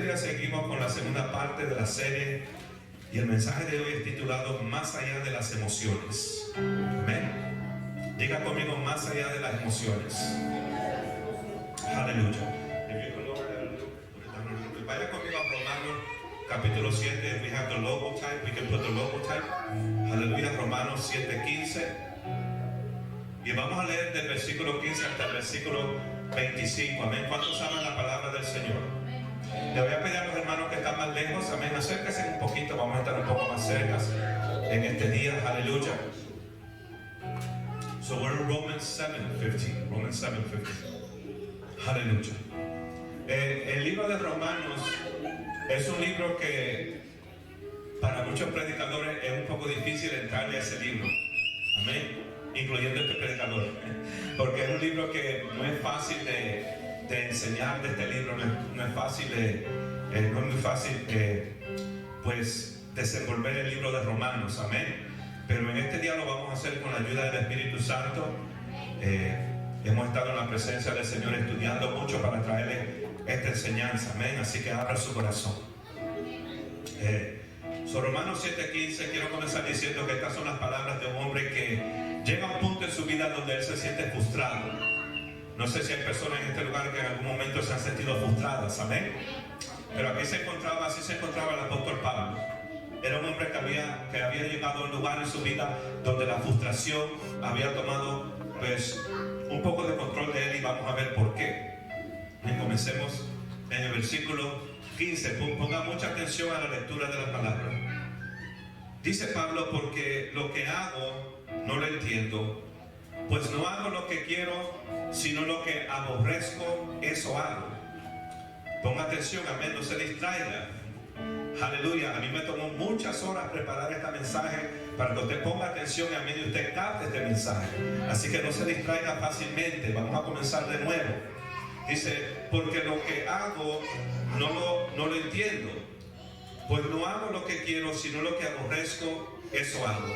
día seguimos con la segunda parte de la serie y el mensaje de hoy es titulado Más allá de las emociones. Amén. Diga conmigo, más allá de las emociones. Aleluya. Vaya conmigo a Romanos capítulo 7. We have the logo type. We can put the logo type. Aleluya. Romanos 7:15. Y vamos a leer del versículo 15 hasta el versículo 25. Amén. ¿Cuántos saben la palabra del Señor? Le voy a pedir a los hermanos que están más lejos. Amén. Acérquense un poquito. Vamos a estar un poco más cerca en este día. Aleluya. So we're in Romans 7:15. Romans 7:15. Aleluya. El libro de Romanos es un libro que para muchos predicadores es un poco difícil entrarle a ese libro. Amén. Incluyendo este predicador, porque es un libro que no es fácil de enseñar de este libro, no es fácil no es muy fácil pues desenvolver el libro de Romanos, amén. Pero en este día lo vamos a hacer con la ayuda del Espíritu Santo. Hemos estado en la presencia del Señor estudiando mucho para traerle esta enseñanza, amén. Así que abra su corazón. Romanos 7:15, quiero comenzar diciendo que estas son las palabras de un hombre que llega a un punto en su vida donde él se siente frustrado. No sé si hay personas en este lugar que en algún momento se han sentido frustradas, amén. Pero aquí así se encontraba el apóstol Pablo. Era un hombre que había llegado a un lugar en su vida donde la frustración había tomado pues un poco de control de él, y vamos a ver por qué. Y comencemos en el versículo 15. Ponga mucha atención a la lectura de la palabra. Dice Pablo: porque lo que hago no lo entiendo, pues no hago lo que quiero, sino lo que aborrezco, eso hago. Ponga atención, amén, no se distraiga. Aleluya. A mí me tomó muchas horas preparar este mensaje para que usted ponga atención y amén, y usted capte este mensaje. Así que no se distraiga fácilmente. Vamos a comenzar de nuevo. Dice: porque lo que hago no lo entiendo, pues no hago lo que quiero, sino lo que aborrezco, eso hago.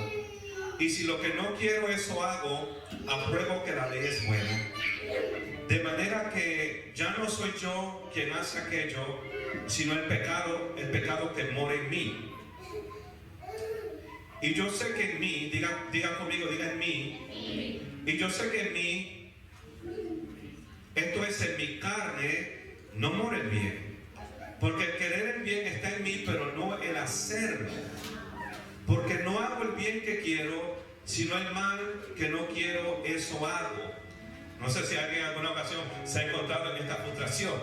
Y si lo que no quiero, eso hago, apruebo que la ley es buena. De manera que ya no soy yo quien hace aquello, sino el pecado que mora en mí. Y yo sé que en mí, diga conmigo, diga en mí. Y yo sé que en mí, esto es, en mi carne, no mora el bien. Porque el querer el bien está en mí, pero no el hacerlo. Porque no hago el bien que quiero, sino el mal que no quiero, eso hago. No sé si alguien en alguna ocasión se ha encontrado en esta frustración.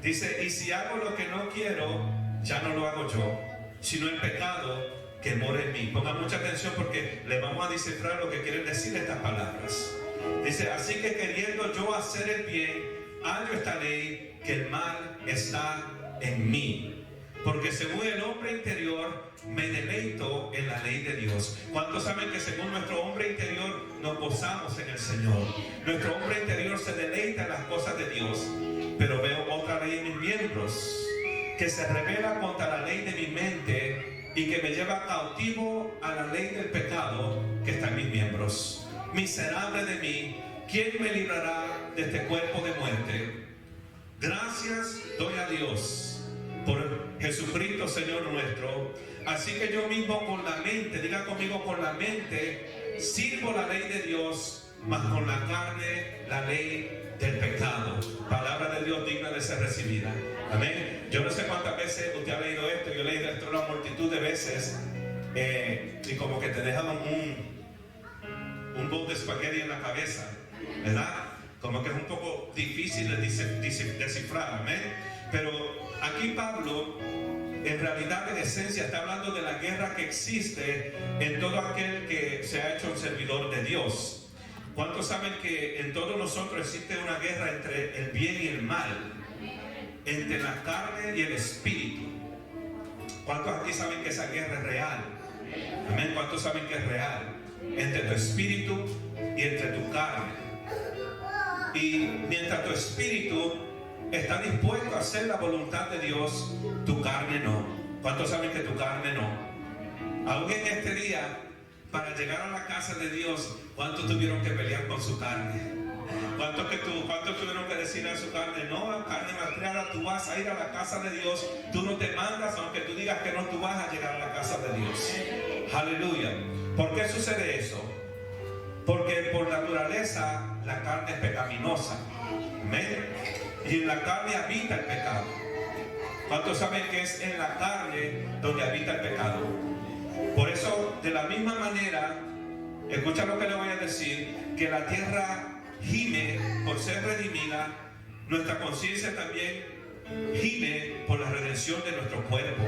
Dice: y si hago lo que no quiero, ya no lo hago yo, sino el pecado que mora en mí. Ponga mucha atención porque le vamos a descifrar lo que quieren decir estas palabras. Dice: así que queriendo yo hacer el bien, hallo esta ley, que el mal está en mí. Porque según el hombre interior me deleito en la ley de Dios. ¿Cuántos saben que según nuestro hombre interior nos gozamos en el Señor? Nuestro hombre interior se deleita en las cosas de Dios. Pero veo otra ley en mis miembros, que se revela contra la ley de mi mente y que me lleva cautivo a la ley del pecado que está en mis miembros. Miserable de mí, ¿quién me librará de este cuerpo de muerte? Gracias doy a Dios por Jesucristo Señor nuestro. Así que yo mismo con la mente, diga conmigo, con la mente sirvo la ley de Dios, mas con la carne la ley del pecado. Palabra de Dios digna de ser recibida. Amén. Yo no sé cuántas veces usted ha leído esto. Yo he leído esto una multitud de veces, y como que te dejan un bowl de espagueti en la cabeza, ¿verdad? Como que es un poco difícil de descifrar, amén. Pero aquí Pablo, en realidad, en esencia, está hablando de la guerra que existe en todo aquel que se ha hecho un servidor de Dios. ¿Cuántos saben que en todos nosotros existe una guerra entre el bien y el mal? Entre la carne y el espíritu. ¿Cuántos aquí saben que esa guerra es real? Amén. ¿Cuántos saben que es real? Entre tu espíritu y entre tu carne. Y mientras tu espíritu está dispuesto a hacer la voluntad de Dios, tu carne no. ¿Cuántos saben que tu carne no? Aún en este día, para llegar a la casa de Dios, ¿cuántos tuvieron que pelear con su carne? ¿Cuántos tuvieron que decir a su carne, no, carne malcriada, tú vas a ir a la casa de Dios, tú no te mandas, aunque tú digas que no, tú vas a llegar a la casa de Dios? Aleluya. ¿Por qué sucede eso? Porque por naturaleza la carne es pecaminosa. Amén. Y en la carne habita el pecado. ¿Cuántos saben que es en la carne donde habita el pecado? Por eso, de la misma manera, escucha lo que le voy a decir, que la tierra gime por ser redimida, nuestra conciencia también gime por la redención de nuestro cuerpo.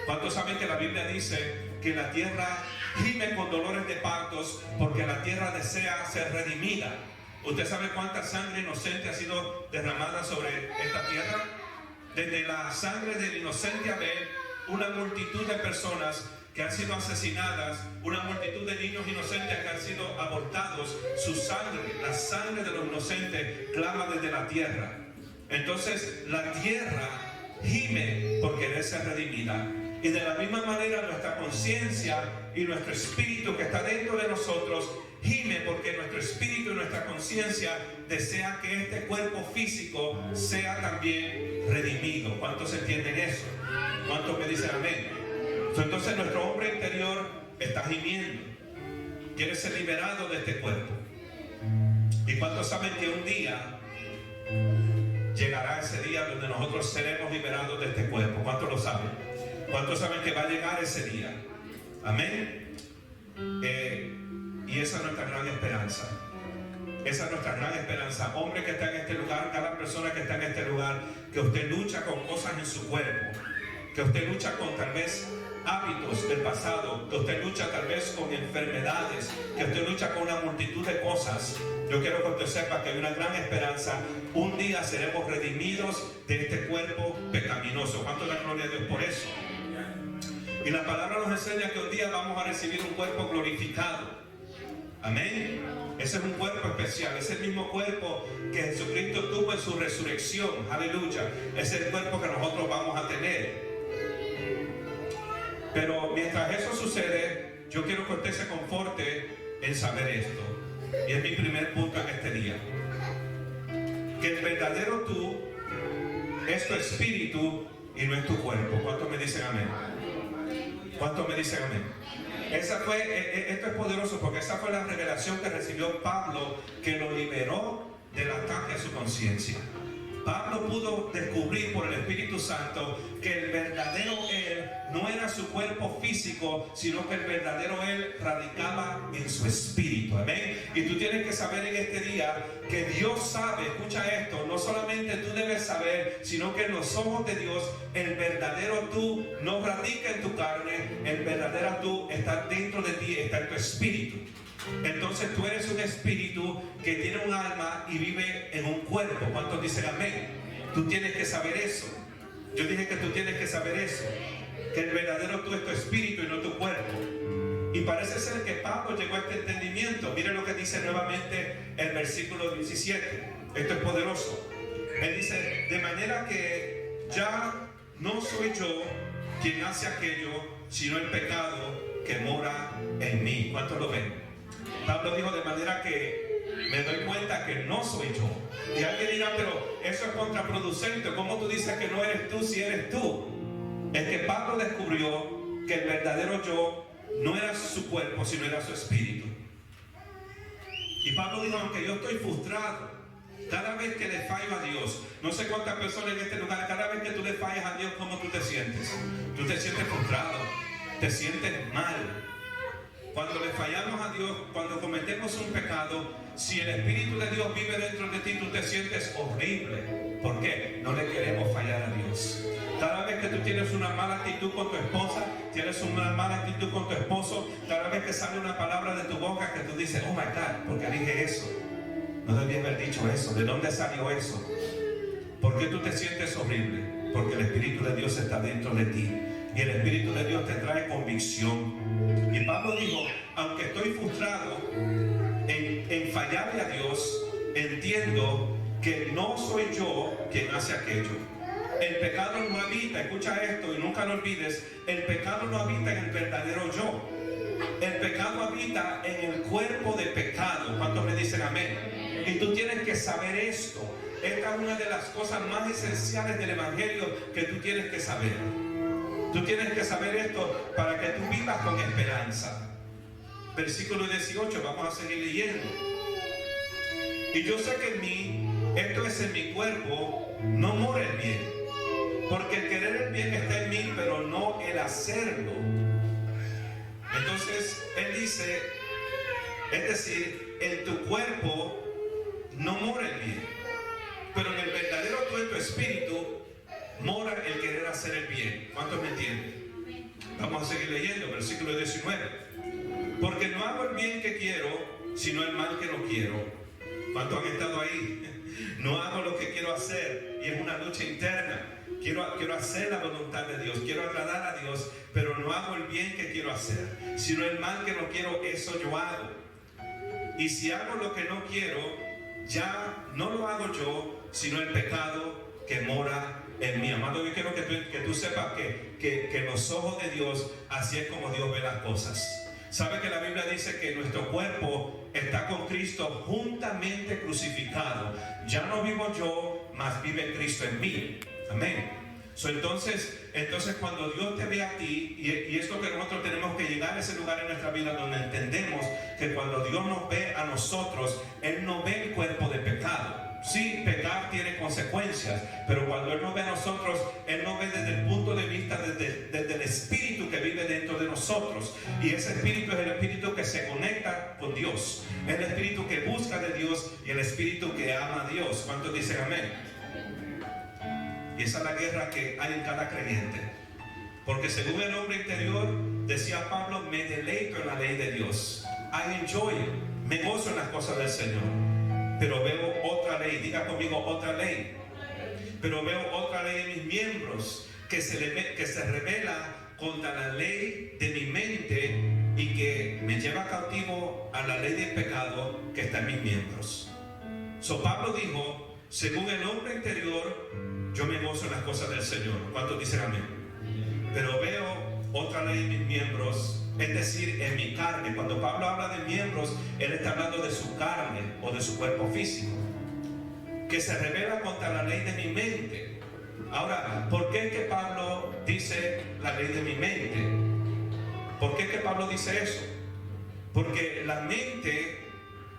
¿Cuántos saben que la Biblia dice que la tierra gime con dolores de partos porque la tierra desea ser redimida? ¿Usted sabe cuánta sangre inocente ha sido derramada sobre esta tierra? Desde la sangre del inocente Abel, una multitud de personas que han sido asesinadas, una multitud de niños inocentes que han sido abortados, su sangre, la sangre de los inocentes, clama desde la tierra. Entonces la tierra gime por querer ser redimida. Y de la misma manera nuestra conciencia y nuestro espíritu que está dentro de nosotros gime porque nuestro espíritu y nuestra conciencia desean que este cuerpo físico sea también redimido. ¿Cuántos entienden eso? ¿Cuántos me dicen amén? Entonces nuestro hombre interior está gimiendo, quiere ser liberado de este cuerpo. ¿Y cuántos saben que un día llegará ese día donde nosotros seremos liberados de este cuerpo? ¿Cuántos lo saben? ¿Cuántos saben que va a llegar ese día? Amén. Y esa es nuestra gran esperanza. Esa es nuestra gran esperanza. Hombre que está en este lugar, cada persona que está en este lugar, que usted lucha con cosas en su cuerpo, que usted lucha con tal vez hábitos del pasado, que usted lucha tal vez con enfermedades, que usted lucha con una multitud de cosas. Yo quiero que usted sepa que hay una gran esperanza. Un día seremos redimidos de este cuerpo pecaminoso. ¿Cuánto da gloria a Dios por eso? Y la palabra nos enseña que un día vamos a recibir un cuerpo glorificado. Amén. Ese es un cuerpo especial, es el mismo cuerpo que Jesucristo tuvo en su resurrección. Aleluya. Es el cuerpo que nosotros vamos a tener. Pero mientras eso sucede, yo quiero que usted se conforte en saber esto. Y es mi primer punto en este día. Que el verdadero tú es tu espíritu y no es tu cuerpo. ¿Cuántos me dicen amén? ¿Cuántos me dicen amén? Esto es poderoso porque esa fue la revelación que recibió Pablo, que lo liberó del ataque a su conciencia. Pablo pudo descubrir por el Espíritu Santo que el verdadero él no era su cuerpo físico, sino que el verdadero él radicaba en su espíritu. Amén. Y tú tienes que saber en este día que Dios sabe, escucha esto, no solamente tú debes saber, sino que en los ojos de Dios el verdadero tú no radica en tu carne, el verdadero tú está dentro de ti, está en tu espíritu. Entonces tú eres un espíritu que tiene un alma y vive en un cuerpo. ¿Cuántos dicen amén? Tú tienes que saber eso. Yo dije que tú tienes que saber eso, que el verdadero tú es tu espíritu y no tu cuerpo. Y parece ser que Pablo llegó a este entendimiento. Miren lo que dice nuevamente el versículo 17. Esto es poderoso. Él dice, de manera que ya no soy yo quien hace aquello, sino el pecado que mora en mí. ¿Cuántos lo ven? Pablo dijo, de manera que me doy cuenta que no soy yo. Y alguien dirá, pero eso es contraproducente. ¿Cómo tú dices que no eres tú si eres tú? Es que Pablo descubrió que el verdadero yo no era su cuerpo, sino era su espíritu. Y Pablo dijo, aunque yo estoy frustrado, cada vez que le fallo a Dios, no sé cuántas personas en este lugar, cada vez que tú le fallas a Dios, ¿cómo tú te sientes? Tú te sientes frustrado, te sientes mal. Cuando le fallamos a Dios, cuando cometemos un pecado, si el Espíritu de Dios vive dentro de ti, tú te sientes horrible. ¿Por qué? No le queremos fallar a Dios. Cada vez que tú tienes una mala actitud con tu esposa, tienes una mala actitud con tu esposo, cada vez que sale una palabra de tu boca que tú dices, oh my God, ¿por qué dije eso? No debía haber dicho eso. ¿De dónde salió eso? ¿Por qué tú te sientes horrible? Porque el Espíritu de Dios está dentro de ti. Y el Espíritu de Dios te trae convicción. Y Pablo dijo, aunque estoy frustrado en fallarle a Dios, entiendo que no soy yo quien hace aquello. El pecado no habita, escucha esto y nunca lo olvides, el pecado no habita en el verdadero yo. El pecado habita en el cuerpo de pecado. ¿Cuántos me dicen amén? Y tú tienes que saber esto. Esta es una de las cosas más esenciales del Evangelio que tú tienes que saber. Tú tienes que saber esto para que tú vivas con esperanza. Versículo 18, vamos a seguir leyendo. Y yo sé que en mí, esto es en mi cuerpo, no mora el bien. Porque el querer el bien está en mí, pero no el hacerlo. Entonces, él dice, es decir, en tu cuerpo no mora el bien. Pero en el verdadero tu espíritu mora el querer hacer el bien. ¿Cuántos me entienden? Vamos a seguir leyendo, versículo 19. Porque no hago el bien que quiero, sino el mal que no quiero. ¿Cuántos han estado ahí? No hago lo que quiero hacer y es una lucha interna. Quiero hacer la voluntad de Dios, quiero agradar a Dios, pero no hago el bien que quiero hacer, sino el mal que no quiero, eso yo hago. Y si hago lo que no quiero, ya no lo hago yo, sino el pecado que mora en mí. Amado, yo quiero que tú sepas que los ojos de Dios, así es como Dios ve las cosas. ¿Sabe que la Biblia dice que nuestro cuerpo está con Cristo juntamente crucificado? Ya no vivo yo, mas vive Cristo en mí. Amén. Entonces cuando Dios te ve a ti, y es lo que nosotros tenemos que llegar a ese lugar en nuestra vida donde entendemos que cuando Dios nos ve a nosotros, Él no ve el cuerpo de pecado. Sí, pecar tiene consecuencias, pero cuando Él nos ve a nosotros, Él nos ve desde el punto de vista, desde el espíritu que vive dentro de nosotros. Y ese espíritu es el espíritu que se conecta con Dios, es el espíritu que busca de Dios y el espíritu que ama a Dios. ¿Cuántos dicen amén? Y esa es la guerra que hay en cada creyente. Porque según el hombre interior, decía Pablo, me deleito en la ley de Dios. I enjoy it. Me gozo en las cosas del Señor. Pero veo otra ley, diga conmigo otra ley. Pero veo otra ley en mis miembros que se revela contra la ley de mi mente y que me lleva cautivo a la ley del pecado que está en mis miembros. Pablo dijo, según el hombre interior, yo me gozo en las cosas del Señor. ¿Cuántos dicen amén? Pero veo otra ley en mis miembros, es decir, en mi carne. Cuando Pablo habla de miembros, él está hablando de su carne o de su cuerpo físico, que se revela contra la ley de mi mente. Ahora, ¿por qué es que Pablo dice la ley de mi mente? ¿Por qué es que Pablo dice eso? Porque la mente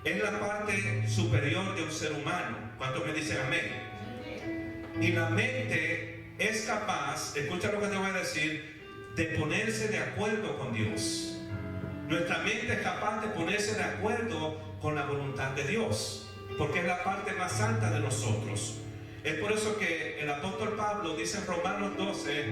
es la parte superior de un ser humano. ¿Cuántos me dicen amén? Y la mente es capaz, escucha lo que te voy a decir, de ponerse de acuerdo con Dios. Nuestra mente es capaz de ponerse de acuerdo con la voluntad de Dios, porque es la parte más santa de nosotros. Es por eso que el apóstol Pablo dice en Romanos 12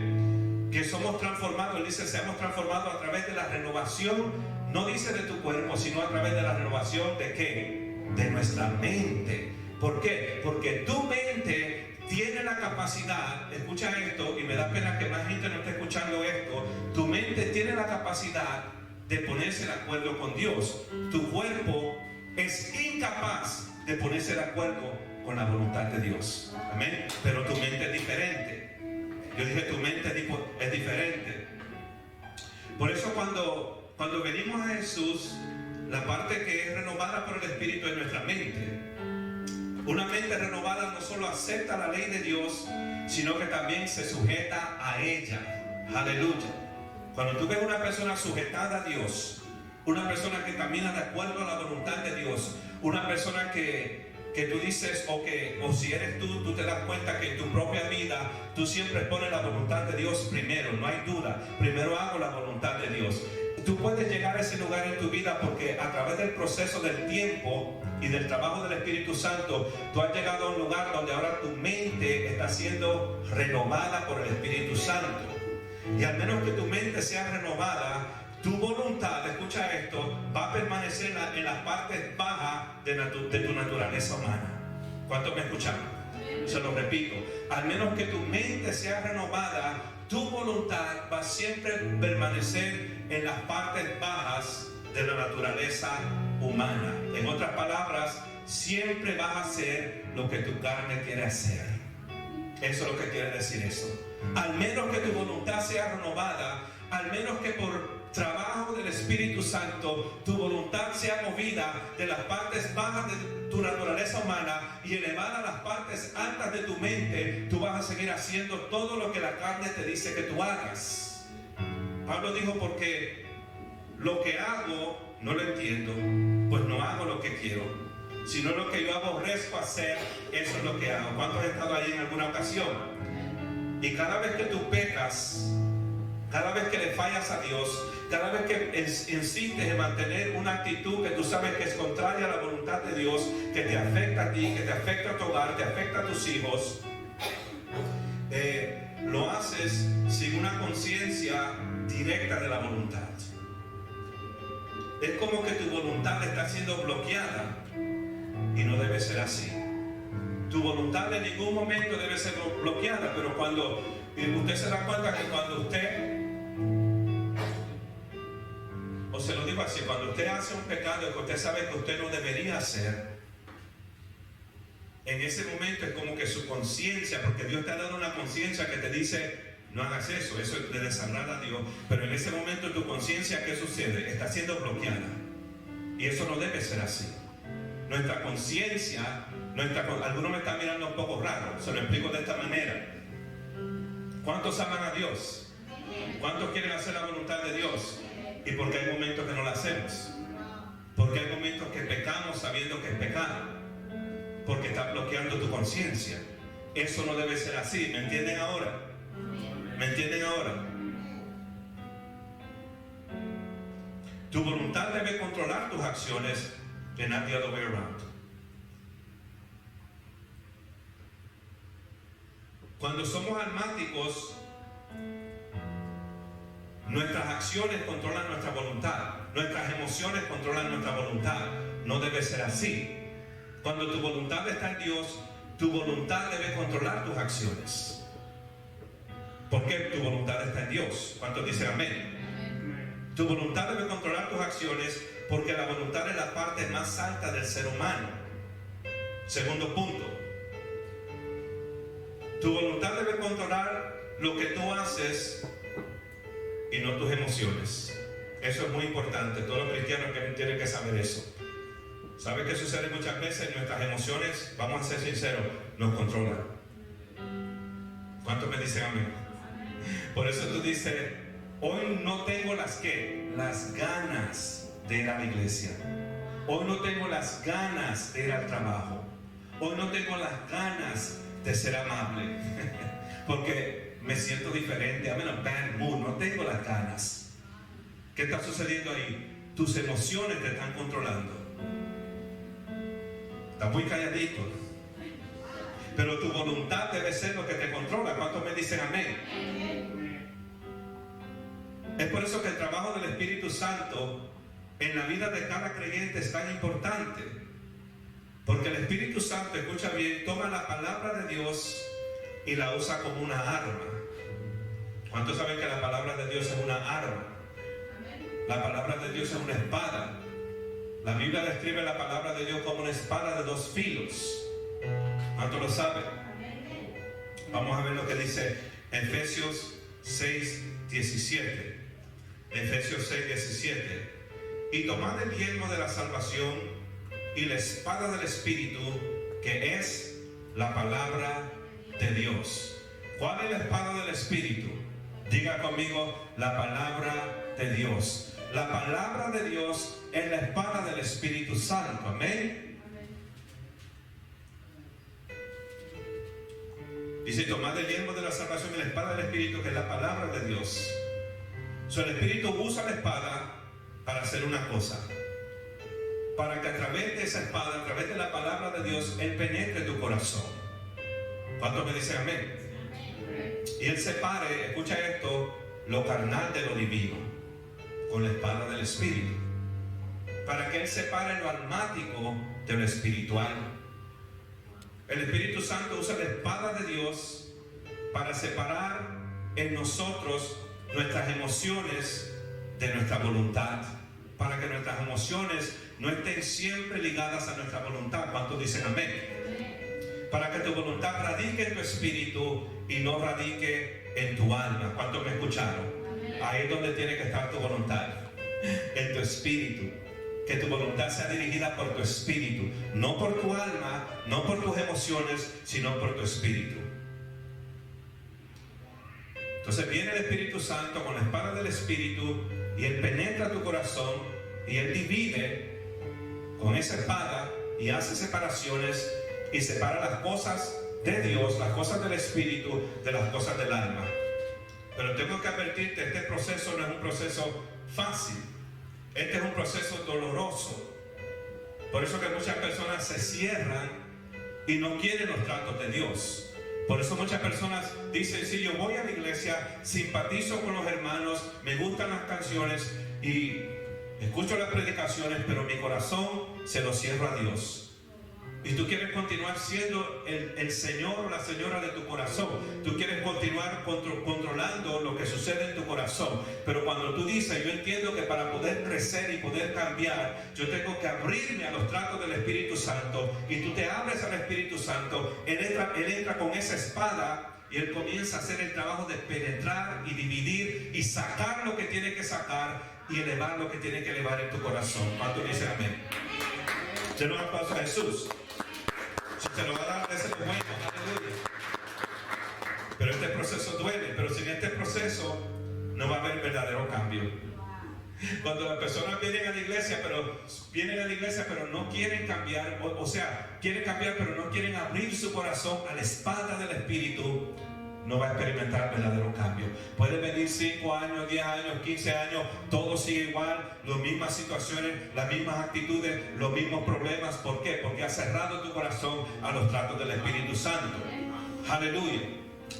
que somos transformados. Él dice, seamos transformados a través de la renovación, no dice de tu cuerpo, sino a través de la renovación de ¿qué? De nuestra mente. ¿Por qué? Porque tu mente tiene la capacidad, escucha esto, y me da pena que más gente no esté escuchando esto, tu mente tiene la capacidad de ponerse de acuerdo con Dios. Tu cuerpo es incapaz de ponerse de acuerdo con la voluntad de Dios. Amén. Pero tu mente es diferente. Yo dije, tu mente es diferente. Por eso cuando venimos a Jesús, la parte que es renovada por el Espíritu es nuestra mente. Una mente renovada no solo acepta la ley de Dios, sino que también se sujeta a ella. Aleluya. Cuando tú ves una persona sujetada a Dios, una persona que camina de acuerdo a la voluntad de Dios, una persona que tú dices, o si eres tú te das cuenta que en tu propia vida tú siempre pones la voluntad de Dios primero, no hay duda, primero hago la voluntad de Dios. Tú puedes llegar a ese lugar en tu vida porque a través del proceso del tiempo y del trabajo del Espíritu Santo, tú has llegado a un lugar donde ahora tu mente está siendo renovada por el Espíritu Santo. Y al menos que tu mente sea renovada, tu voluntad, escucha esto, va a permanecer en las partes bajas de tu naturaleza humana. ¿Cuántos me escuchan? Se lo repito. Al menos que tu mente sea renovada, tu voluntad va a siempre permanecer en las partes bajas de la naturaleza humana. En otras palabras, siempre vas a hacer lo que tu carne quiere hacer. Eso es lo que quiere decir eso. Al menos que tu voluntad sea renovada, al menos que trabajo del Espíritu Santo, tu voluntad sea movida de las partes bajas de tu naturaleza humana y elevada a las partes altas de tu mente, tú vas a seguir haciendo todo lo que la carne te dice que tú hagas. Pablo dijo, porque lo que hago no lo entiendo, pues no hago lo que quiero, sino lo que yo aborrezco hacer, eso es lo que hago. ¿Cuántos han estado ahí en alguna ocasión? Y cada vez que tú pecas, cada vez que le fallas a Dios, cada vez que insistes en mantener una actitud que tú sabes que es contraria a la voluntad de Dios, que te afecta a ti, que te afecta a tu hogar, te afecta a tus hijos, lo haces sin una conciencia directa de la voluntad. Es como que tu voluntad está siendo bloqueada y no debe ser así. Tu voluntad en ningún momento debe ser bloqueada, pero cuando usted se da cuenta que cuando usted, o se lo digo así, cuando usted hace un pecado que usted sabe que usted no debería hacer, en ese momento es como que su conciencia, porque Dios te ha dado una conciencia que te dice, no hagas eso, eso es de deshonrar a Dios, pero en ese momento tu conciencia, ¿qué sucede? Está siendo bloqueada, y eso no debe ser así. Nuestra conciencia, algunos me están mirando un poco raro, se lo explico de esta manera. ¿Cuántos aman a Dios? ¿Cuántos quieren hacer la voluntad de Dios? ¿Y por qué hay momentos que no la hacemos? Porque hay momentos que pecamos sabiendo que es pecado, porque está bloqueando tu conciencia. Eso no debe ser así, ¿me entienden ahora? ¿Me entienden ahora? Tu voluntad debe controlar tus acciones, and not the other way around. Cuando somos almáticos, nuestras acciones controlan nuestra voluntad, nuestras emociones controlan nuestra voluntad. No debe ser así. Cuando tu voluntad está en Dios, tu voluntad debe controlar tus acciones. ¿Por qué tu voluntad está en Dios? ¿Cuántos dicen amén? Tu voluntad debe controlar tus acciones porque la voluntad es la parte más alta del ser humano. Segundo punto. Tu voluntad debe controlar lo que tú haces y no tus emociones. Eso es muy importante. Todos los cristianos tienen que saber eso. ¿Sabe qué sucede muchas veces? Nuestras emociones, vamos a ser sinceros, nos controlan. ¿Cuántos me dicen amén? Por eso tú dices, hoy no tengo las ganas de ir a la iglesia. Hoy no tengo las ganas de ir al trabajo. Hoy no tengo las ganas de ser amable. Porque me siento diferente. I'm in a bad mood. No tengo las ganas. ¿Qué está sucediendo ahí? Tus emociones te están controlando. Estás muy calladito. Pero tu voluntad debe ser lo que te controla. ¿Cuántos me dicen amén? Es por eso que el trabajo del Espíritu Santo en la vida de cada creyente es tan importante. Porque el Espíritu Santo, escucha bien, toma la palabra de Dios y la usa como una arma. ¿Cuántos saben que la palabra de Dios es una arma? La palabra de Dios es una espada. La Biblia describe la palabra de Dios como una espada de dos filos. ¿Cuántos lo saben? Vamos a ver lo que dice Efesios 6:17. Efesios 6:17. Y tomad el yelmo de la salvación y la espada del Espíritu, que es la palabra de Dios. ¿Cuál es la espada del Espíritu? Diga conmigo, la palabra de Dios. La palabra de Dios es la espada del Espíritu Santo. Amén. Dice, tomad el yelmo de la salvación y la espada del Espíritu, que es la palabra de Dios. El Espíritu usa la espada para hacer una cosa. Para que a través de esa espada, a través de la palabra de Dios, Él penetre tu corazón. ¿Cuántos me dicen amén? Y Él separe, escucha esto, lo carnal de lo divino, con la espada del Espíritu. Para que Él separe lo almático de lo espiritual. El Espíritu Santo usa la espada de Dios para separar en nosotros nuestras emociones de nuestra voluntad. Para que nuestras emociones no estén siempre ligadas a nuestra voluntad. ¿Cuántos dicen amén? Para que tu voluntad radique en tu espíritu y no radique en tu alma. ¿Cuántos me escucharon? Ahí es donde tiene que estar tu voluntad, en tu espíritu. Que tu voluntad sea dirigida por tu espíritu, no por tu alma, no por tus emociones, sino por tu espíritu. Entonces viene el Espíritu Santo con la espada del Espíritu y Él penetra tu corazón y Él divide con esa espada y hace separaciones y separa las cosas de Dios, las cosas del Espíritu, de las cosas del alma. Pero tengo que advertirte, este proceso no es un proceso fácil. Este es un proceso doloroso. Por eso que muchas personas se cierran y no quieren los tratos de Dios. Por eso muchas personas dicen, sí, yo voy a la iglesia, simpatizo con los hermanos, me gustan las canciones y escucho las predicaciones, pero mi corazón se lo cierro a Dios. Y tú quieres continuar siendo el señor o la señora de tu corazón. Tú quieres continuar controlando lo que sucede en tu corazón. Pero cuando tú dices, yo entiendo que para poder crecer y poder cambiar, yo tengo que abrirme a los tratos del Espíritu Santo. Y tú te abres al Espíritu Santo. Él entra con esa espada y Él comienza a hacer el trabajo de penetrar y dividir y sacar lo que tiene que sacar y elevar lo que tiene que elevar en tu corazón. ¿Cuánto dice amén? Denos un aplauso a Jesús. Si te lo va a dar, ese es bueno, aleluya. Pero este proceso duele, pero sin este proceso no va a haber verdadero cambio. Cuando las personas vienen a la iglesia, pero no quieren cambiar, o sea, quieren cambiar, pero no quieren abrir su corazón a la espada del Espíritu, no va a experimentar verdadero cambio. Puede venir 5 años, 10 años, 15 años, todo sigue igual, las mismas situaciones, las mismas actitudes, los mismos problemas. ¿Por qué? Porque has cerrado tu corazón a los tratos del Espíritu Santo. Aleluya.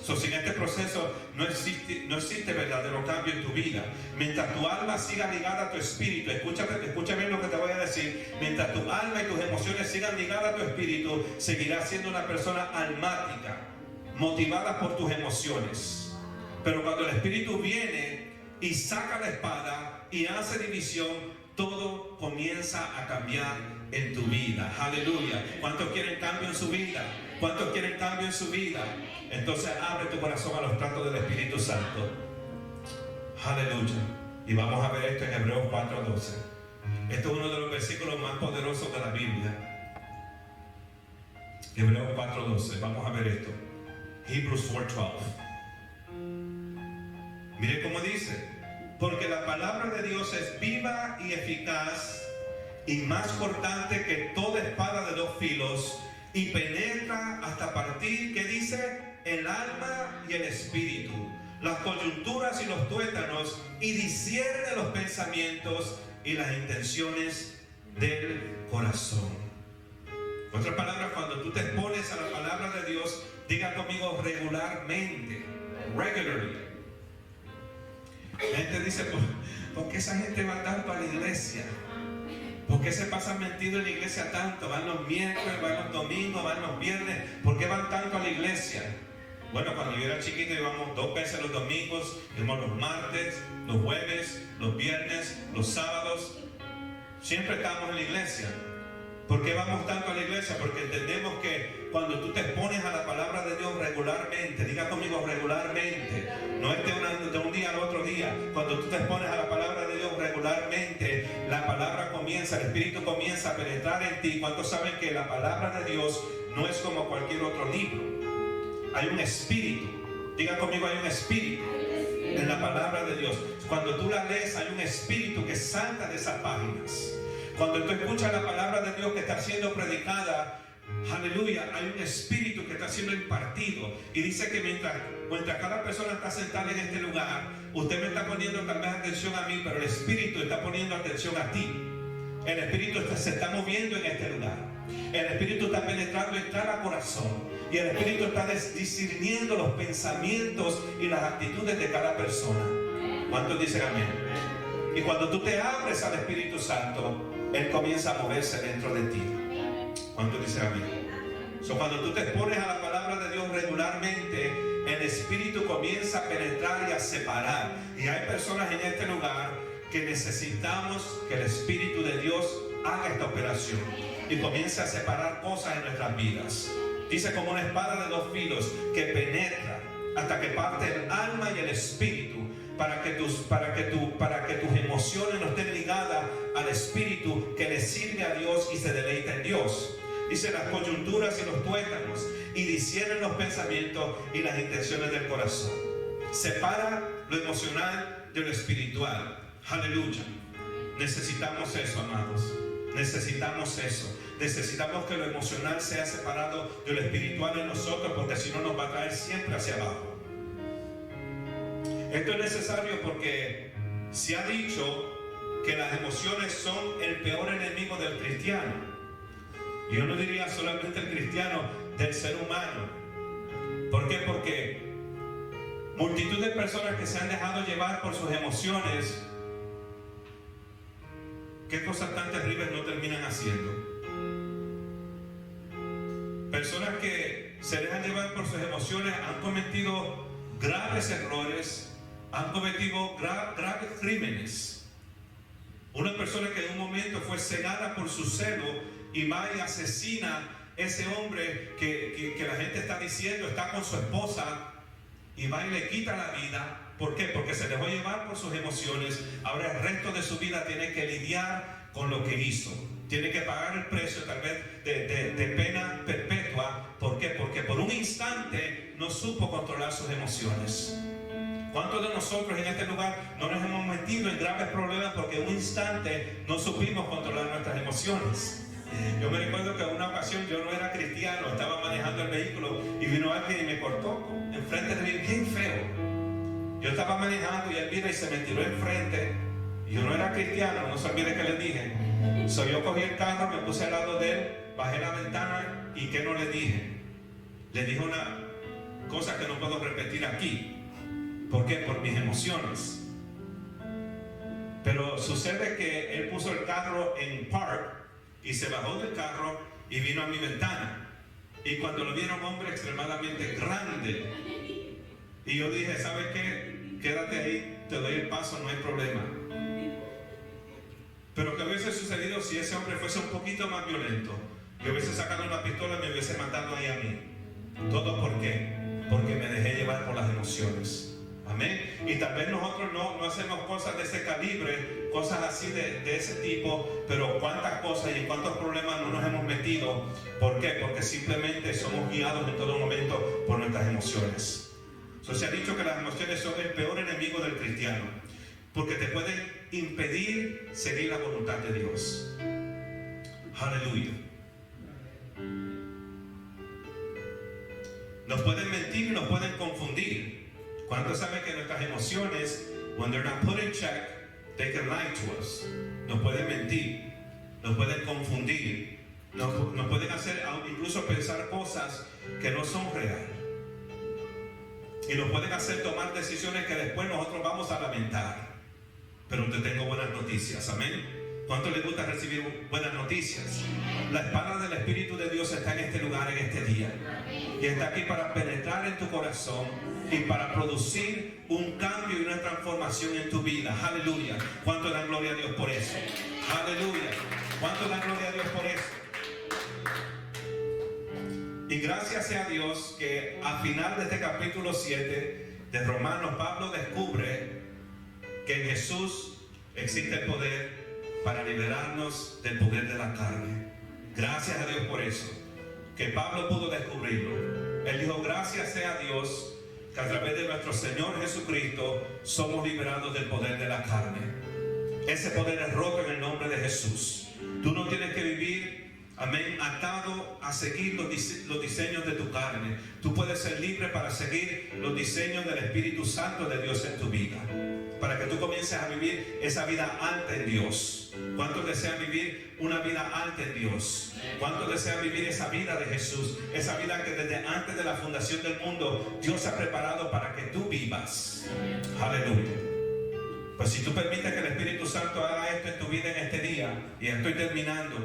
Sin este proceso no existe verdadero cambio en tu vida. Mientras tu alma siga ligada a tu espíritu, escúchame lo que te voy a decir. Mientras tu alma y tus emociones sigan ligadas a tu espíritu, seguirás siendo una persona almática, motivada por tus emociones. Pero cuando el Espíritu viene y saca la espada y hace división, todo comienza a cambiar en tu vida. Aleluya. ¿Cuántos quieren cambio en su vida? ¿Cuántos quieren cambio en su vida? Entonces abre tu corazón a los tratos del Espíritu Santo. Aleluya. Y vamos a ver esto en Hebreos 4:12. Esto es uno de los versículos más poderosos de la Biblia. Hebreos 4:12. Vamos a ver esto. Hebrews 4:12. Mire cómo dice: porque la palabra de Dios es viva y eficaz y más cortante que toda espada de 2 filos y penetra hasta partir, ¿qué dice? El alma y el espíritu, las coyunturas y los tuétanos, y discierne los pensamientos y las intenciones del corazón. En otras palabras, cuando tú te expones a la palabra de Dios, diga conmigo regularmente, regularly. La gente dice, ¿por qué esa gente va tanto a la iglesia? ¿Por qué se pasan metidos en la iglesia tanto? Van los miércoles, van los domingos, van los viernes. ¿Por qué van tanto a la iglesia? Bueno, cuando yo era chiquito íbamos 2 veces los domingos, íbamos los martes, los jueves, los viernes, los sábados. Siempre estábamos en la iglesia. ¿Por qué vamos tanto a la iglesia? Porque entendemos que cuando tú te expones a la palabra de Dios regularmente, diga conmigo regularmente, no es de un día al otro día. Cuando tú te expones a la palabra de Dios regularmente, la palabra comienza, el Espíritu comienza a penetrar en ti. ¿Cuántos saben que la palabra de Dios no es como cualquier otro libro? Hay un espíritu. Diga conmigo, hay un espíritu en la palabra de Dios. Cuando tú la lees, hay un espíritu que salta de esas páginas. Cuando tú escuchas la palabra de Dios que está siendo predicada, aleluya, hay un espíritu que está siendo impartido. Y dice que mientras cada persona está sentada en este lugar, usted me está poniendo tal vez atención a mí, pero el espíritu está poniendo atención a ti. El espíritu se está moviendo en este lugar. El espíritu está penetrando en cada corazón. Y el espíritu está discerniendo los pensamientos y las actitudes de cada persona. ¿Cuántos dicen amén? Y cuando tú te abres al Espíritu Santo, Él comienza a moverse dentro de ti. ¿Cuántos dicen amén? Cuando tú te expones a la palabra de Dios regularmente, el Espíritu comienza a penetrar y a separar. Y hay personas en este lugar que necesitamos que el Espíritu de Dios haga esta operación y comience a separar cosas en nuestras vidas. Dice como una espada de 2 filos que penetra hasta que parte el alma y el espíritu, para que tus emociones no estén ligadas al espíritu que le sirve a Dios y se deleita en Dios. Dice las coyunturas y los tuétanos, y disciernen los pensamientos y las intenciones del corazón. Separa lo emocional de lo espiritual. Aleluya. Necesitamos eso, amados. Necesitamos eso. Necesitamos que lo emocional sea separado de lo espiritual en nosotros, porque si no nos va a traer siempre hacia abajo. Esto es necesario porque se ha dicho que las emociones son el peor enemigo del cristiano. Yo no diría solamente el cristiano, del ser humano. ¿Por qué? Porque multitud de personas que se han dejado llevar por sus emociones, ¿qué cosas tan terribles no terminan haciendo? Personas que se dejan llevar por sus emociones han cometido graves errores, han cometido graves crímenes. Una persona que en un momento fue cegada por su celo y va y asesina ese hombre que la gente está diciendo está con su esposa, y va y le quita la vida. ¿Por qué? Porque se dejó llevar por sus emociones. Ahora el resto de su vida tiene que lidiar con lo que hizo. Tiene que pagar el precio tal vez de pena perpetua. ¿Por qué? Porque por un instante no supo controlar sus emociones. ¿Cuántos de nosotros en este lugar no nos hemos metido en graves problemas porque en un instante no supimos controlar nuestras emociones? Yo me recuerdo que en una ocasión yo no era cristiano, estaba manejando el vehículo y vino alguien y me cortó enfrente de mí, bien feo. Yo estaba manejando y él vino y se me tiró enfrente. Y yo no era cristiano, no se olvide que le dije. Yo cogí el carro, me puse al lado de él, bajé la ventana y ¿qué no le dije? Le dije una cosa que no puedo repetir aquí. ¿Por qué? Por mis emociones. Pero sucede que él puso el carro en park y se bajó del carro y vino a mi ventana. Y cuando lo vi era un hombre extremadamente grande. Y yo dije, ¿sabes qué? Quédate ahí, te doy el paso, no hay problema. Pero ¿qué hubiese sucedido si ese hombre fuese un poquito más violento? Yo hubiese sacado una pistola y me hubiese matado ahí a mí. ¿Todo por qué? Porque me dejé llevar por las emociones. Amén. Y tal vez nosotros no hacemos cosas de ese calibre, cosas así de ese tipo, pero cuántas cosas y en cuántos problemas no nos hemos metido. ¿Por qué? Porque simplemente somos guiados en todo momento por nuestras emociones. Se ha dicho que las emociones son el peor enemigo del cristiano, porque te pueden impedir seguir la voluntad de Dios. Aleluya. Nos pueden mentir y nos pueden confundir. ¿Cuántos saben que nuestras emociones, when they're not put in check, they can lie to us? Nos pueden mentir, nos pueden confundir, nos pueden hacer incluso pensar cosas que no son reales. Y nos pueden hacer tomar decisiones que después nosotros vamos a lamentar. Pero te tengo buenas noticias, amén. ¿Cuánto les gusta recibir buenas noticias? La espada del Espíritu de Dios está en este lugar, en este día. Y está aquí para penetrar en tu corazón y para producir un cambio y una transformación en tu vida. Aleluya. ¿Cuánto dan gloria a Dios por eso? Aleluya. ¿Cuánto dan gloria a Dios por eso? Y gracias sea a Dios que al final de este capítulo 7 de Romanos, Pablo descubre que en Jesús existe el poder para liberarnos del poder de la carne. Gracias a Dios por eso, que Pablo pudo descubrirlo. Él dijo, gracias sea a Dios que a través de nuestro Señor Jesucristo somos liberados del poder de la carne. Ese poder es roto en el nombre de Jesús. Tú no tienes que vivir, amén, atado a seguir los diseños de tu carne. Tú puedes ser libre para seguir los diseños del Espíritu Santo de Dios en tu vida, para que tú comiences a vivir esa vida alta en Dios. ¿Cuántos desean vivir una vida alta en Dios? ¿Cuántos desean vivir esa vida de Jesús? Esa vida que desde antes de la fundación del mundo Dios ha preparado para que tú vivas. Aleluya. Pues si tú permites que el Espíritu Santo haga esto en tu vida en este día, y estoy terminando,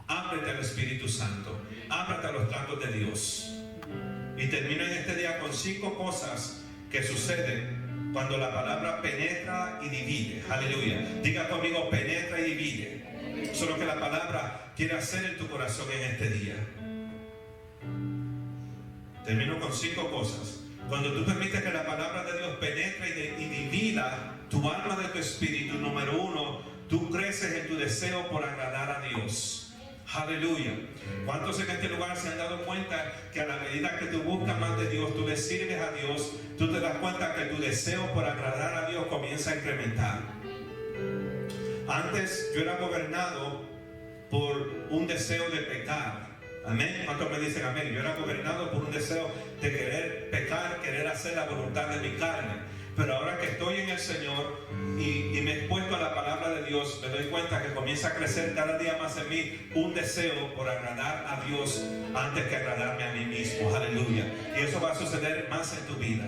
ábrete al Espíritu Santo, ábrete a los tratos de Dios. Y termino en este día con 5 cosas que suceden cuando la palabra penetra y divide. Aleluya. Diga conmigo, penetra y divide. Eso es lo que la palabra quiere hacer en tu corazón en este día. Termino con 5 cosas. Cuando tú permites que la palabra de Dios penetre y divida vida, tu alma de tu espíritu, número uno, tú creces en tu deseo por agradar a Dios. Aleluya. ¿Cuántos en este lugar se han dado cuenta que a la medida que tú buscas más de Dios, tú le sirves a Dios, tú te das cuenta que tu deseo por agradar a Dios comienza a incrementar? Antes yo era gobernado por un deseo de pecar. Amén. ¿Cuántos me dicen amén? Yo era gobernado por un deseo de querer pecar, querer hacer la voluntad de mi carne. Pero ahora que estoy en el Señor y me he expuesto a la palabra de Dios, me doy cuenta que comienza a crecer cada día más en mí un deseo por agradar a Dios antes que agradarme a mí mismo. Aleluya. Y eso va a suceder más en tu vida.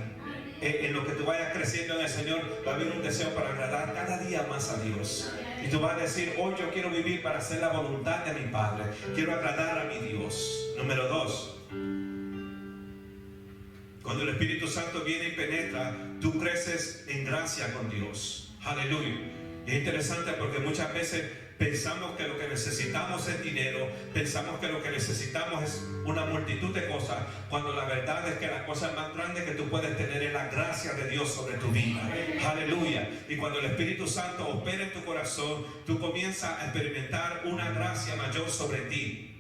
En lo que tú vayas creciendo en el Señor, va a haber un deseo para agradar cada día más a Dios. Y tú vas a decir, hoy yo quiero vivir para hacer la voluntad de mi Padre. Quiero agradar a mi Dios. Número 2. Cuando el Espíritu Santo viene y penetra, tú creces en gracia con Dios. Aleluya. Y es interesante porque muchas veces pensamos que lo que necesitamos es dinero, pensamos que lo que necesitamos es una multitud de cosas, cuando la verdad es que la cosa más grande que tú puedes tener es la gracia de Dios sobre tu vida. Aleluya. Y cuando el Espíritu Santo opera en tu corazón, tú comienzas a experimentar una gracia mayor sobre ti.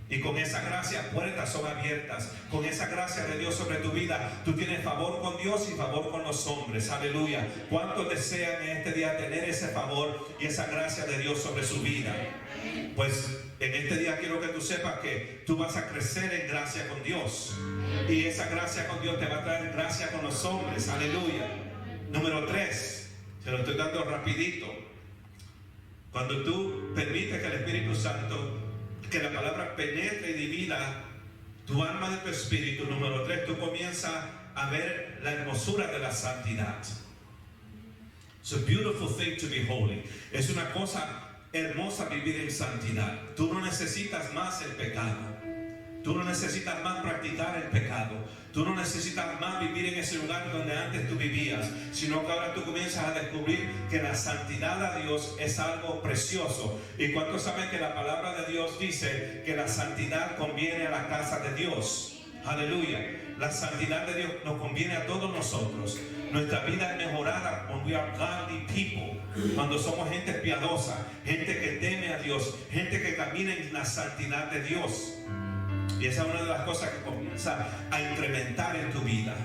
Y con esa gracia puertas son abiertas. Con esa gracia de Dios sobre tu vida, tú tienes favor con Dios y favor con los hombres. Aleluya. ¿Cuántos desean en este día tener ese favor y esa gracia de Dios sobre su vida? Pues en este día quiero que tú sepas que tú vas a crecer en gracia con Dios. Y esa gracia con Dios te va a traer gracia con los hombres. Aleluya. Número 3. Se lo estoy dando rapidito. Cuando tú permites que el Espíritu Santo, que la palabra penetre y divida tu alma de tu espíritu, número 3, tú comienzas a ver la hermosura de la santidad. It's a beautiful thing to be holy. Es una cosa hermosa vivir en santidad. Tú no necesitas más el pecado. Tú no necesitas más practicar el pecado. Tú no necesitas más vivir en ese lugar donde antes tú vivías, sino que ahora tú comienzas a descubrir que la santidad a Dios es algo precioso. ¿Y cuántos saben que la palabra de Dios dice que la santidad conviene a la casa de Dios? Aleluya. La santidad de Dios nos conviene a todos nosotros. Nuestra vida es mejorada when we are godly people. Cuando somos gente piadosa, gente que teme a Dios, gente que camina en la santidad de Dios. Y esa es una de las cosas que comienza a incrementar en tu vida.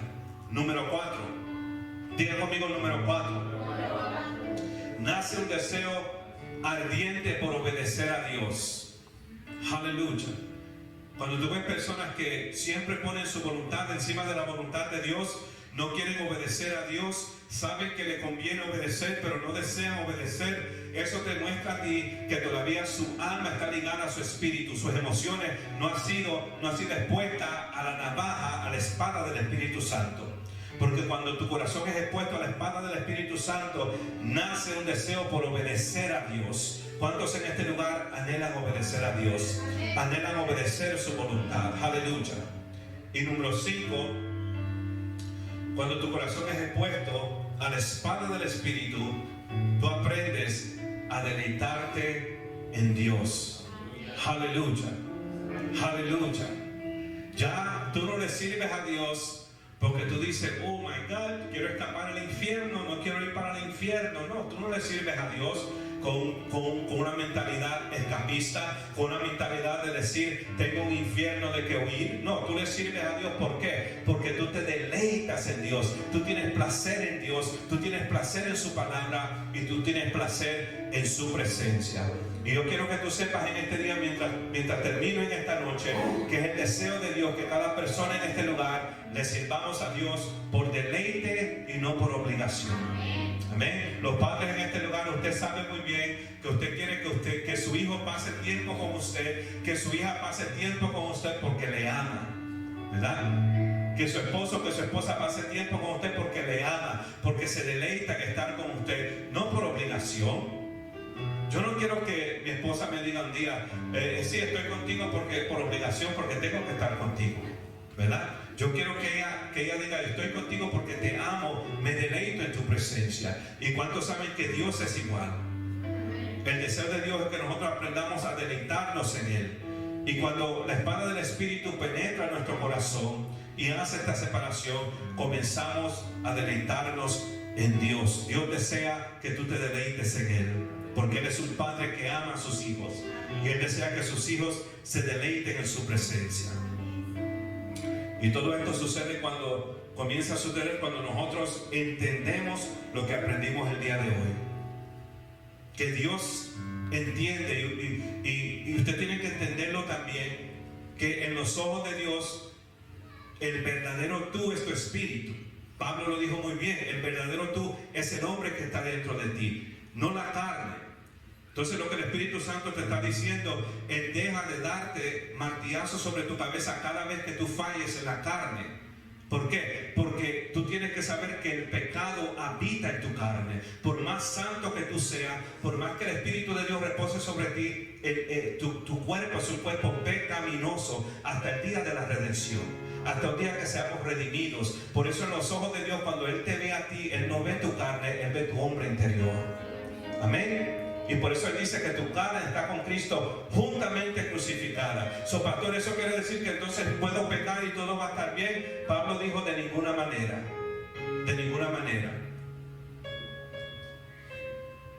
Número 4. Diga conmigo número 4. Nace un deseo ardiente por obedecer a Dios. Aleluya. Cuando tú ves personas que siempre ponen su voluntad encima de la voluntad de Dios, no quieren obedecer a Dios, saben que le conviene obedecer, pero no desean obedecer, eso te muestra a ti que todavía su alma está ligada a su espíritu, sus emociones no han sido expuestas a la navaja, a la espada del Espíritu Santo. Porque cuando tu corazón es expuesto a la espada del Espíritu Santo, nace un deseo por obedecer a Dios. ¿Cuántos en este lugar anhelan obedecer a Dios? Anhelan obedecer su voluntad. Aleluya. Y número 5, cuando tu corazón es expuesto a la espada del Espíritu, tú aprendes a deleitarte en Dios. Aleluya. Aleluya. Ya tú no le sirves a Dios porque tú dices, oh my God, quiero escapar al infierno, no quiero ir para el infierno. No, tú no le sirves a Dios con una mentalidad escapista, con una mentalidad de decir, tengo un infierno de que huir. No, tú le sirves a Dios. ¿Por qué? Porque tú te deleitas en Dios, tú tienes placer en Dios, tú tienes placer en su palabra y tú tienes placer en su presencia. Y yo quiero que tú sepas en este día, mientras termino en esta noche, que es el deseo de Dios que cada persona en este lugar le sirvamos a Dios por deleite y no por obligación. Amén. Los padres en este lugar, usted sabe muy bien que usted quiere que su hijo pase tiempo con usted, que su hija pase tiempo con usted porque le ama, ¿verdad? Que su esposo, que su esposa pase tiempo con usted porque le ama, porque se deleita en estar con usted, no por obligación. Yo no quiero que mi esposa me diga un día, sí, estoy contigo porque por obligación, porque tengo que estar contigo, ¿verdad? Yo quiero que ella diga, estoy contigo porque te amo, me deleito en tu presencia. ¿Y cuántos saben que Dios es igual? El deseo de Dios es que nosotros aprendamos a deleitarnos en Él. Y cuando la espada del Espíritu penetra en nuestro corazón, y hace esta separación, comenzamos a deleitarnos en Dios. Dios desea que tú te deleites en Él, porque Él es un padre que ama a sus hijos y Él desea que sus hijos se deleiten en su presencia. Y todo esto sucede cuando comienza a suceder, cuando nosotros entendemos lo que aprendimos el día de hoy, que Dios entiende, y usted tiene que entenderlo también, que en los ojos de Dios el verdadero tú es tu espíritu. Pablo lo dijo muy bien, el verdadero tú es el hombre que está dentro de ti, no la carne. Entonces lo que el Espíritu Santo te está diciendo es: deja de darte martillazos sobre tu cabeza cada vez que tú falles en la carne. ¿Por qué? Porque tú tienes que saber que el pecado habita en tu carne. Por más santo que tú seas, por más que el Espíritu de Dios repose sobre ti, tu cuerpo es un cuerpo pecaminoso hasta el día de la redención, hasta el día que seamos redimidos. Por eso en los ojos de Dios, cuando Él te ve a ti, Él no ve tu carne, Él ve tu hombre interior. Amén. Y por eso Él dice que tu carne está con Cristo juntamente crucificada. Pastor, ¿eso quiere decir que entonces puedo pecar y todo va a estar bien? Pablo dijo: de ninguna manera. De ninguna manera.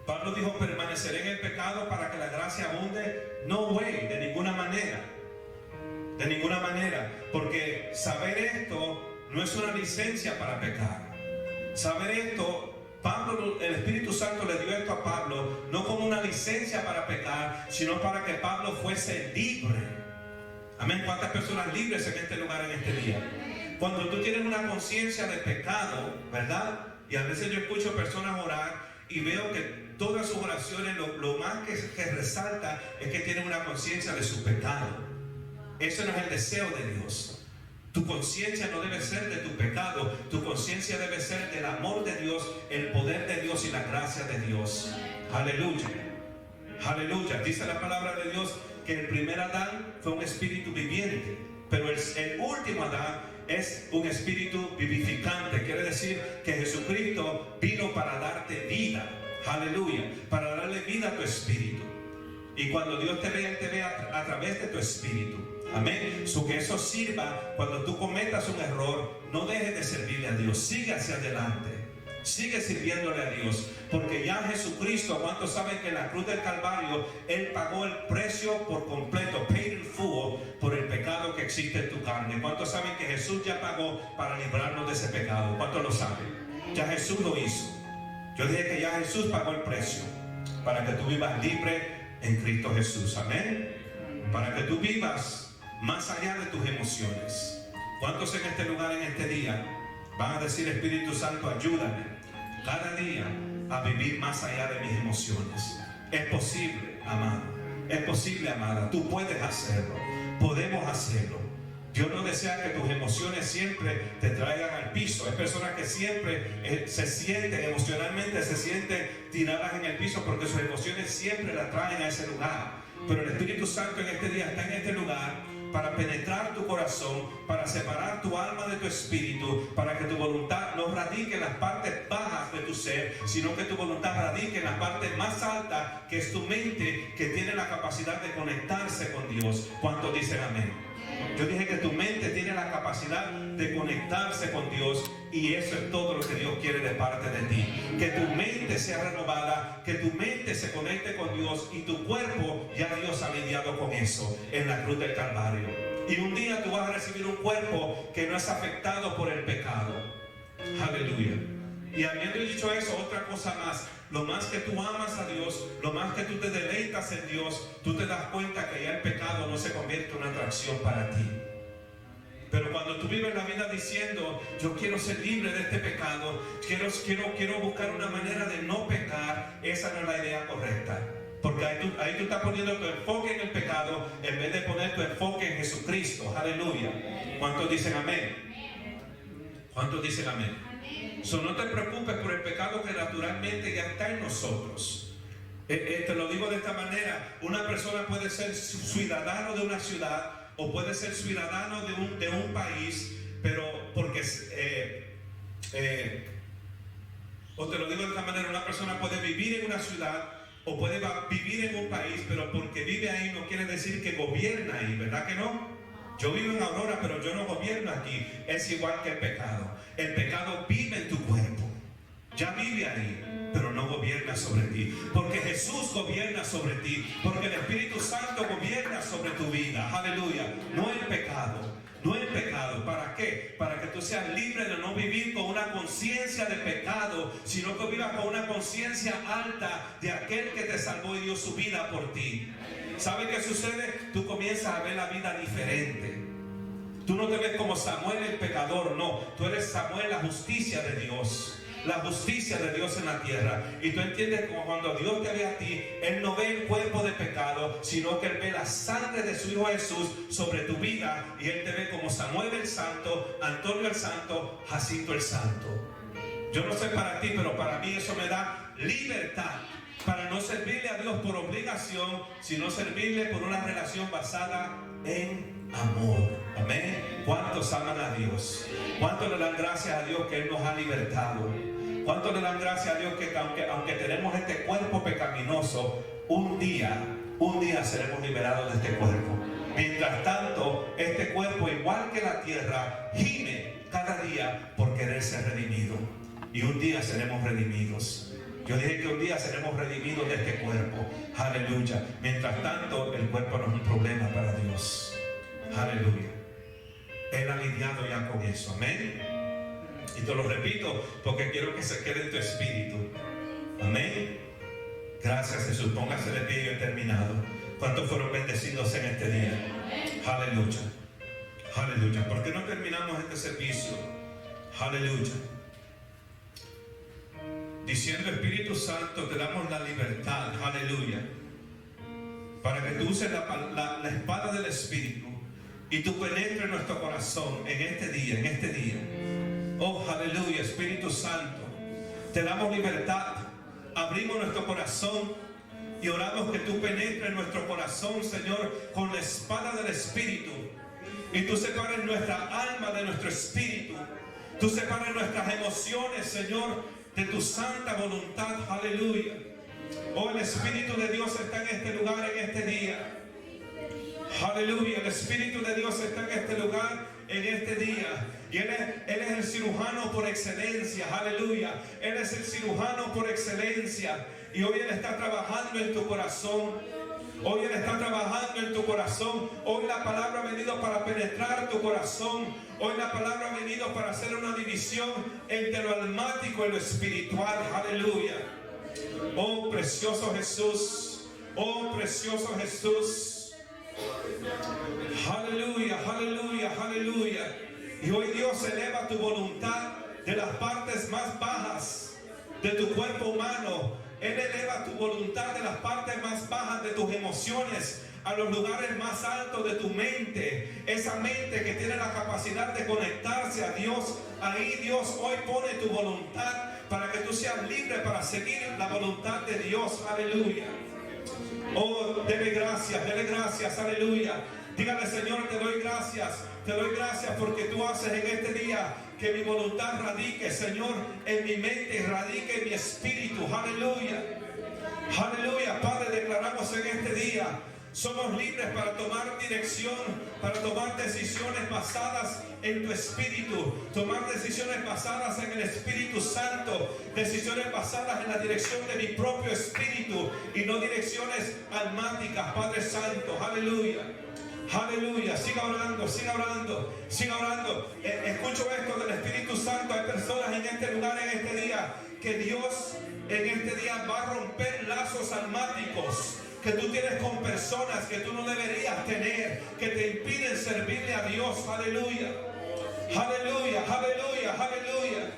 Pablo dijo: permaneceré en el pecado para que la gracia abunde. No way, de ninguna manera. De ninguna manera. Porque saber esto no es una licencia para pecar. Saber esto, Pablo, el Espíritu Santo le dio esto a Pablo no como una licencia para pecar, sino para que Pablo fuese libre. Amén. ¿Cuántas personas libres en este lugar, en este día? Cuando tú tienes una conciencia de pecado, ¿verdad? Y a veces yo escucho personas orar y veo que todas sus oraciones, lo más que resalta es que tienen una conciencia de su pecado. Eso no es el deseo de Dios. Tu conciencia no debe ser de tu pecado, tu conciencia debe ser del amor de Dios, el poder de Dios y la gracia de Dios. Aleluya. Aleluya. Dice la palabra de Dios que el primer Adán fue un espíritu viviente, pero el último Adán es un espíritu vivificante. Quiere decir que Jesucristo vino para darte vida. Aleluya. Para darle vida a tu espíritu. Y cuando Dios te ve, Él te ve a través de tu espíritu. Amén. Que eso sirva cuando tú cometas un error. No dejes de servirle a Dios. Sigue hacia adelante. Sigue sirviéndole a Dios. Porque ya Jesucristo, ¿cuántos saben que en la cruz del Calvario Él pagó el precio por completo, paid in full, por el pecado que existe en tu carne? ¿Cuántos saben que Jesús ya pagó para librarnos de ese pecado? ¿Cuántos lo saben? Ya Jesús lo hizo. Yo dije que ya Jesús pagó el precio para que tú vivas libre en Cristo Jesús. Amén. Para que tú vivas más allá de tus emociones. ¿Cuántos en este lugar, en este día, van a decir: Espíritu Santo, ayúdame cada día a vivir más allá de mis emociones? Es posible, amado. Es posible, amada. Tú puedes hacerlo. Podemos hacerlo. Dios no desea que tus emociones siempre te traigan al piso. Hay personas que siempre se sienten emocionalmente, se sienten tiradas en el piso porque sus emociones siempre la traen a ese lugar. Pero el Espíritu Santo en este día está en este lugar para penetrar tu corazón, para separar tu alma de tu espíritu, para que tu voluntad no radique en las partes bajas de tu ser, sino que tu voluntad radique en las partes más altas, que es tu mente, que tiene la capacidad de conectarse con Dios. ¿Cuántos dicen amén? Yo dije que tu mente tiene la capacidad de conectarse con Dios, y eso es todo lo que Dios quiere de parte de ti. Que tu mente sea renovada, que tu mente se conecte con Dios, y tu cuerpo, ya Dios ha lidiado con eso en la cruz del Calvario. Y un día tú vas a recibir un cuerpo que no es afectado por el pecado. Aleluya. Y habiendo dicho eso, otra cosa más: lo más que tú amas a Dios, lo más que tú te deleitas en Dios, tú te das cuenta que ya el pecado no se convierte en una atracción para ti. Pero cuando tú vives la vida diciendo: yo quiero ser libre de este pecado, quiero buscar una manera de no pecar, esa no es la idea correcta. Porque ahí tú estás poniendo tu enfoque en el pecado en vez de poner tu enfoque en Jesucristo. Aleluya. ¿Cuántos dicen amén? ¿Cuántos dicen amén? No te preocupes por el pecado que naturalmente ya está en nosotros. Te lo digo de esta manera: una persona puede ser ciudadano de una ciudad o puede ser ciudadano de un país, pero porque o te lo digo de esta manera: una persona puede vivir en una ciudad o puede vivir en un país, pero porque vive ahí no quiere decir que gobierna ahí, ¿verdad que no? Yo vivo en Aurora, pero yo no gobierno aquí. Es igual que el pecado. El pecado vive en tu cuerpo. Ya vive ahí, pero no gobierna sobre ti. Porque Jesús gobierna sobre ti. Porque el Espíritu Santo gobierna sobre tu vida. Aleluya. No el pecado. No el pecado. ¿Para qué? Para que tú seas libre de no vivir con una conciencia de pecado, sino que vivas con una conciencia alta de aquel que te salvó y dio su vida por ti. ¿Sabe qué sucede? Tú comienzas a ver la vida diferente. Tú no te ves como Samuel el pecador, no. Tú eres Samuel, la justicia de Dios. La justicia de Dios en la tierra. Y tú entiendes que cuando Dios te ve a ti, Él no ve el cuerpo de pecado, sino que Él ve la sangre de su Hijo Jesús sobre tu vida. Y Él te ve como Samuel el Santo, Antonio el Santo, Jacinto el Santo. Yo no sé para ti, pero para mí eso me da libertad. Para no servirle a Dios por obligación, sino servirle por una relación basada en amor. Amén. ¿Cuántos aman a Dios? ¿Cuántos le dan gracias a Dios que Él nos ha libertado? ¿Cuántos le dan gracias a Dios que aunque tenemos este cuerpo pecaminoso, un día seremos liberados de este cuerpo? Mientras tanto, este cuerpo, igual que la tierra, gime cada día por querer ser redimido. Y un día seremos redimidos. Yo dije que un día seremos redimidos de este cuerpo. Aleluya. Mientras tanto, el cuerpo no es un problema para Dios. Aleluya. Él ha lidiado ya con eso. Amén. Y te lo repito porque quiero que se quede en tu espíritu. Amén. Gracias, Jesús. Póngase de pie y he terminado. ¿Cuántos fueron bendecidos en este día? Aleluya. Aleluya. ¿Por qué no terminamos este servicio? Aleluya. Diciendo, Espíritu Santo, te damos la libertad, aleluya, para que tú uses la espada del Espíritu y tú penetres en nuestro corazón en este día. Oh, aleluya, Espíritu Santo, te damos libertad, abrimos nuestro corazón y oramos que tú penetres en nuestro corazón, Señor, con la espada del Espíritu, y tú separes nuestra alma de nuestro espíritu, tú separes nuestras emociones, Señor, de tu santa voluntad, aleluya. Oh, el Espíritu de Dios está en este lugar en este día. Aleluya, el Espíritu de Dios está en este lugar en este día. Y Él es el cirujano por excelencia, aleluya. Él es el cirujano por excelencia. Y hoy Él está trabajando en tu corazón. Hoy Él está trabajando en tu corazón. Hoy la palabra ha venido para penetrar tu corazón. Hoy la palabra ha venido para hacer una división entre lo almático y lo espiritual. Aleluya. Oh, precioso Jesús. Oh, precioso Jesús. Aleluya, aleluya, aleluya. Y hoy Dios eleva tu voluntad de las partes más bajas de tu cuerpo humano. Él eleva tu voluntad de las partes más bajas de tus emociones a los lugares más altos de tu mente. Esa mente que tiene la capacidad de conectarse a Dios. Ahí Dios hoy pone tu voluntad para que tú seas libre para seguir la voluntad de Dios. Aleluya. Oh, dele gracias, aleluya. Dígale, Señor, te doy gracias porque tú haces en este día que mi voluntad radique, Señor, en mi mente, radique en mi espíritu. Aleluya. Aleluya, Padre, declaramos en este día, somos libres para tomar dirección, para tomar decisiones basadas en tu espíritu, tomar decisiones basadas en el Espíritu Santo, decisiones basadas en la dirección de mi propio espíritu y no direcciones almáticas, Padre Santo. Aleluya. Aleluya, siga orando, siga orando, siga orando. Escucho esto del Espíritu Santo. Hay personas en este lugar, en este día, que Dios en este día va a romper lazos almáticos que tú tienes con personas que tú no deberías tener, que te impiden servirle a Dios. Aleluya, aleluya, aleluya, aleluya,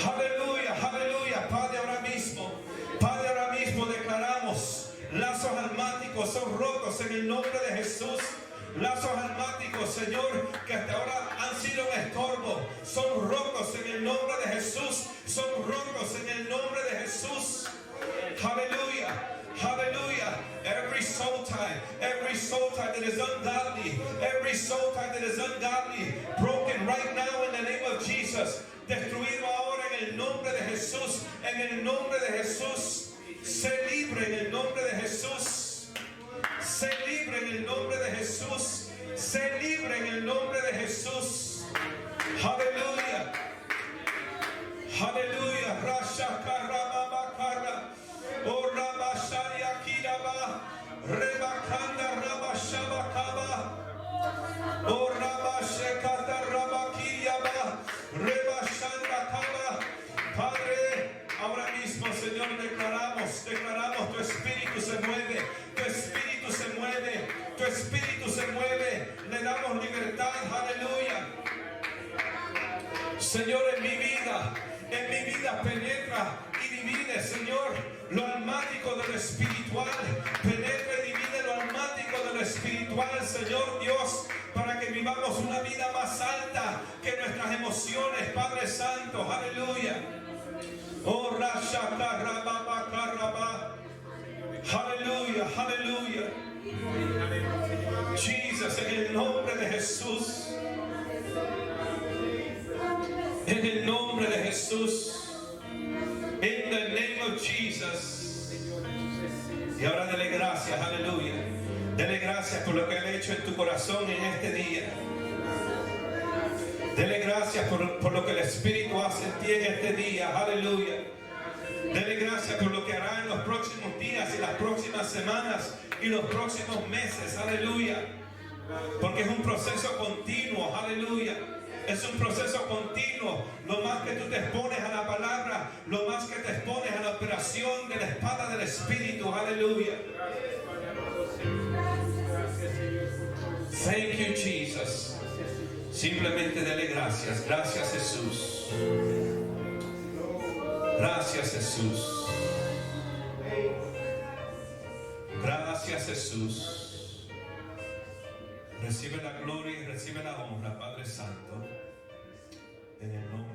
aleluya, aleluya. Padre, ahora mismo declaramos lazos almáticos son rotos en el nombre de Jesús. Lazos almáticos, Señor, que hasta ahora han sido un estorbo, son rotos en el nombre de Jesús. Son rotos en el nombre de Jesús. Aleluya, aleluya. Every soul tie that is ungodly, every soul tie that is ungodly, broken right now in the name of Jesus. Destruido ahora en el nombre de Jesús, en el nombre de Jesús. Sé libre en el nombre de Jesús. Sé libre en el nombre de Jesús. Sé libre en el nombre de Jesús. Aleluya. Aleluya. Rasha karama kara. O rabashaya kiraba. Rebakanda rabashabakaba. O rabashekata rabakiyaba. Rebashanda kaba. Padre, ahora mismo, Señor, declaramos tu espíritu se mueve, tu espíritu se mueve, tu espíritu se mueve, le damos libertad, aleluya. Señor, en mi vida penetra y divide, Señor, lo almático de lo espiritual, penetra y divide lo almático de lo espiritual, Señor Dios, para que vivamos una vida más alta que nuestras emociones, Padre Santo, aleluya. Oh, Rashaka Rababa Karaba. Aleluya, aleluya. Jesus, en el nombre de Jesús. En el nombre de Jesús. In the name of Jesus. Y ahora dele gracias, aleluya. Dele gracias por lo que Él ha hecho en tu corazón en este día. Dele gracias por lo que el Espíritu hace en ti en este día. Aleluya. Dele gracias por lo que hará en los próximos días y las próximas semanas y los próximos meses. Aleluya. Porque es un proceso continuo. Aleluya. Es un proceso continuo. Lo más que tú te expones a la palabra, lo más que te expones a la operación de la espada del Espíritu. Aleluya. Thank you, Jesus. Simplemente dele gracias. Gracias, Jesús. Gracias, Jesús. Gracias, Jesús. Recibe la gloria y recibe la honra, Padre Santo, en el nombre